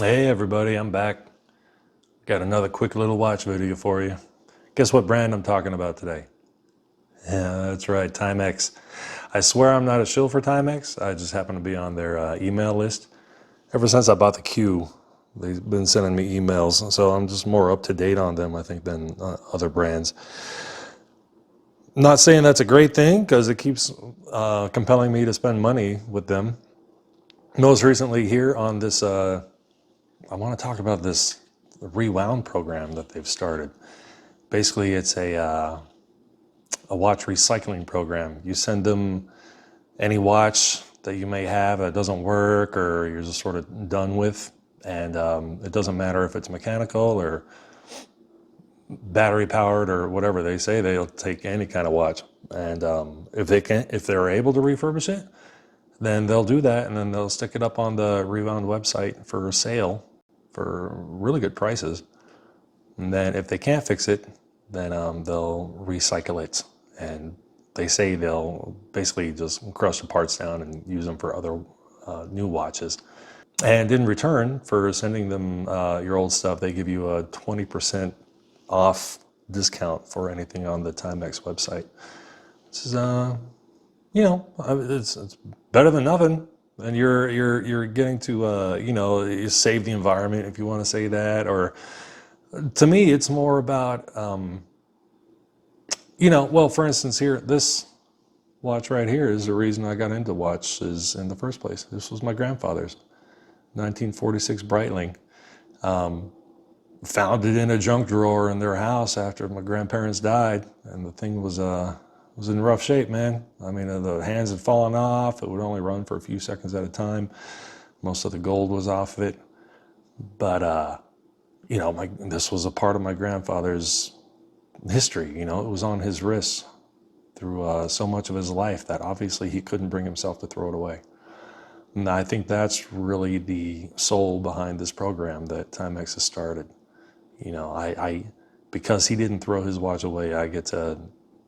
Hey everybody, I'm back. Got another quick little watch video for you. Guess what brand I'm talking about today? Yeah, that's right, Timex. I swear I'm not a shill for Timex. I just happen to be on their email list. Ever since I bought the Q, they've been sending me emails, so I'm just more up to date on them, I think, than other brands. Not saying that's a great thing because it keeps compelling me to spend money with them. Most recently here on this, I want to talk about this ReWound program that they've started. Basically, it's a watch recycling program. You send them any watch that you may have that doesn't work or you're just sort of done with, and it doesn't matter if it's mechanical or battery powered or whatever they say. They'll take any kind of watch, and if they're able to refurbish it, then they'll do that, and then they'll stick it up on the ReWound website for sale for really good prices. And then if they can't fix it, then they'll recycle it. And they say they'll basically just crush the parts down and use them for other new watches. And in return for sending them your old stuff, they give you a 20% off discount for anything on the Timex website. This is, it's better than nothing. And you're getting to, you save the environment, if you want to say that. Or to me, it's more about, well, for instance, here, this watch right here is the reason I got into watches in the first place. This was my grandfather's 1946 Breitling. Found it in a junk drawer in their house after my grandparents died, and the thing was in rough shape, man. I mean, the hands had fallen off. It would only run for a few seconds at a time. Most of the gold was off of it. But, this was a part of my grandfather's history. It was on his wrist through so much of his life that obviously he couldn't bring himself to throw it away. And I think that's really the soul behind this program that Timex has started. I because he didn't throw his watch away, I get to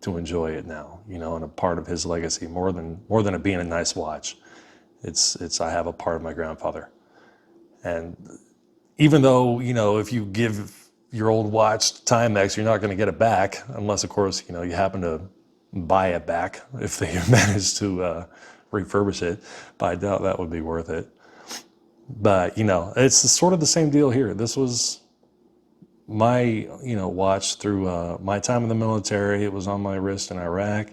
enjoy it now. And a part of his legacy, more than it being a nice watch. It's I have a part of my grandfather. And even though, if you give your old watch to Timex, you're not going to get it back unless, of course, you happen to buy it back if they manage to refurbish it. But I doubt that would be worth it. But, it's sort of the same deal here. This was my, watch through my time in the military. It was on my wrist in Iraq,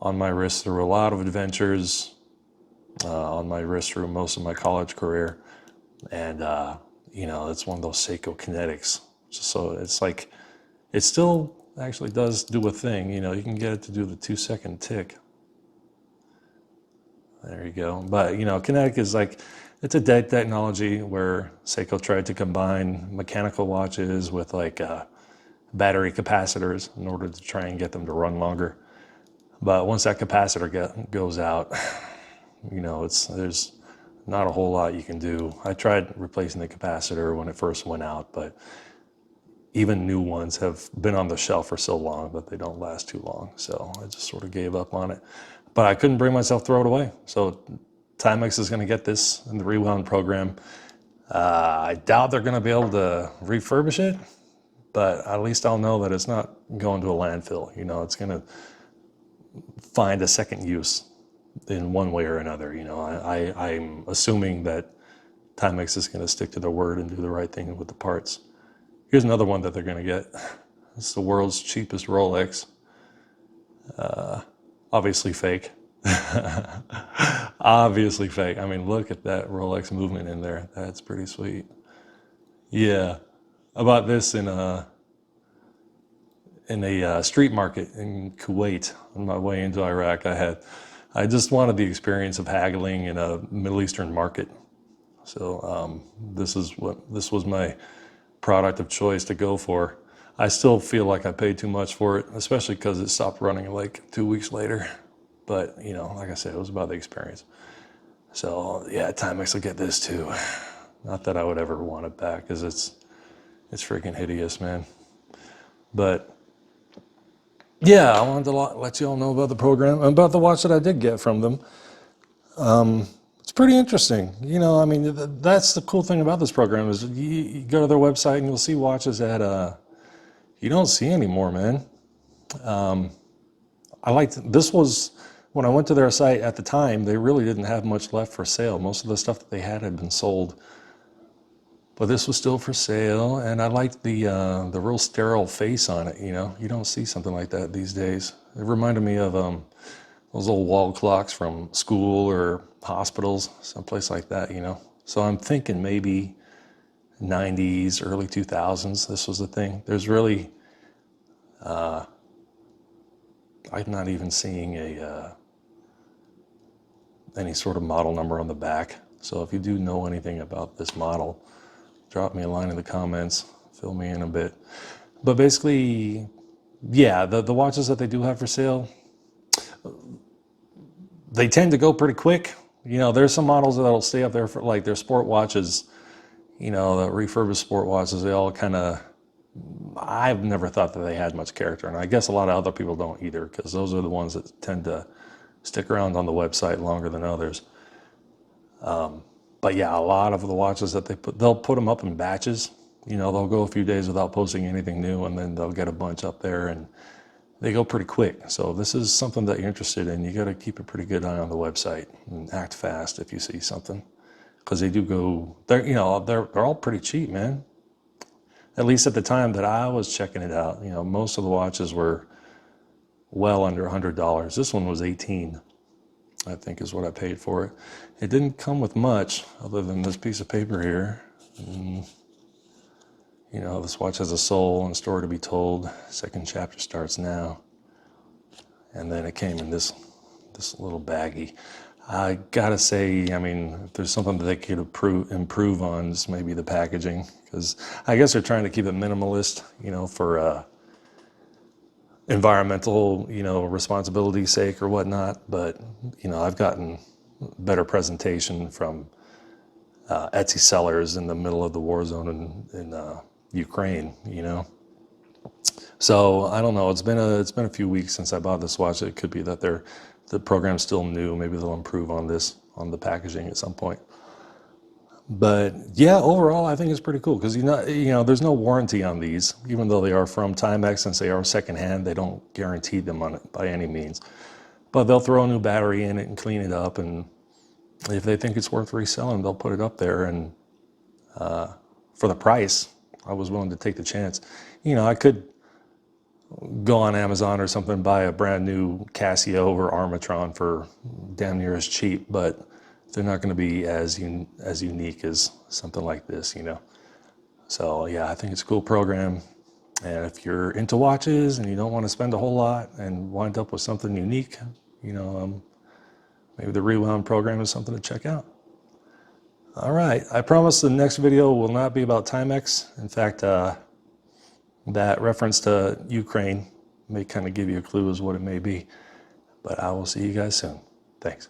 on my wrist through a lot of adventures, on my wrist through most of my college career. And, it's one of those Seiko Kinetics. So it's like, it still actually does do a thing. You can get it to do the 2-second tick. There you go. But, Kinetic is like, it's a dead technology where Seiko tried to combine mechanical watches with like battery capacitors in order to try and get them to run longer. But once that capacitor goes out, there's not a whole lot you can do. I tried replacing the capacitor when it first went out, but even new ones have been on the shelf for so long that they don't last too long. So I just sort of gave up on it. But I couldn't bring myself to throw it away. So Timex is going to get this in the ReWound program. I doubt they're going to be able to refurbish it, but at least I'll know that it's not going to a landfill. It's going to find a second use in one way or another. I'm assuming that Timex is going to stick to their word and do the right thing with the parts. Here's another one that they're going to get. It's the world's cheapest Rolex. Obviously fake. Obviously fake. I mean, look at that Rolex movement in there. That's pretty sweet. Yeah. I bought this in a street market in Kuwait on my way into Iraq. I just wanted the experience of haggling in a Middle Eastern market. So this was my product of choice to go for. I still feel like I paid too much for it, especially because it stopped running like 2 weeks later. But, like I said, it was about the experience. So, yeah, Timex will get this too. Not that I would ever want it back, because it's freaking hideous, man. But, yeah, I wanted to let you all know about the program, about the watch that I did get from them. It's pretty interesting. You know, I mean, that's the cool thing about this program is you go to their website and you'll see watches that you don't see anymore, man. I liked, this was, when I went to their site at the time, they really didn't have much left for sale. Most of the stuff that they had been sold. But this was still for sale, and I liked the real sterile face on it, you know. You don't see something like that these days. It reminded me of those old wall clocks from school or hospitals, someplace like that, you know. So I'm thinking maybe 90s, early 2000s, this was the thing. There's really, I'm not even seeing any sort of model number on the back. So if you do know anything about this model, drop me a line in the comments, fill me in a bit. But basically, yeah, the watches that they do have for sale, they tend to go pretty quick. You know, there's some models that'll stay up there for, like, their sport watches, you know, the refurbished sport watches, they all kind of, I've never thought that they had much character. And I guess a lot of other people don't either, because those are the ones that tend to stick around on the website longer than others. But yeah, a lot of the watches that they'll put them up in batches. You know, they'll go a few days without posting anything new, and then they'll get a bunch up there, and they go pretty quick. So if this is something that you're interested in, you got to keep a pretty good eye on the website and act fast if you see something, because they do go. You know, they're all pretty cheap, man. At least at the time that I was checking it out, you know, most of the watches were well under $100. This one was $18. I think is what I paid for it. It didn't come with much other than this piece of paper here. And, you know, this watch has a soul and story to be told. Second chapter starts now. And then it came in this little baggie. I gotta say, I mean, if there's something that they could improve on, is maybe the packaging, because I guess they're trying to keep it minimalist, you know, for environmental, you know, responsibility's sake or whatnot. But, you know, I've gotten better presentation from Etsy sellers in the middle of the war zone in Ukraine, you know. So I don't know. It's been a few weeks since I bought this watch. It could be that the program's still new. Maybe they'll improve on the packaging at some point. But yeah, overall, I think it's pretty cool, because you know, there's no warranty on these, even though they are from Timex. Since they are secondhand, they don't guarantee them on it by any means. But they'll throw a new battery in it and clean it up, and if they think it's worth reselling, they'll put it up there. And for the price, I was willing to take the chance. You know, I could go on Amazon or something and buy a brand new Casio or Armatron for damn near as cheap, but they're not going to be as unique as something like this, you know. So yeah, I think it's a cool program. And if you're into watches and you don't want to spend a whole lot and wind up with something unique, you know, maybe the ReWound program is something to check out. All right, I promise the next video will not be about Timex. In fact, that reference to Ukraine may kind of give you a clue as what it may be. But I will see you guys soon. Thanks.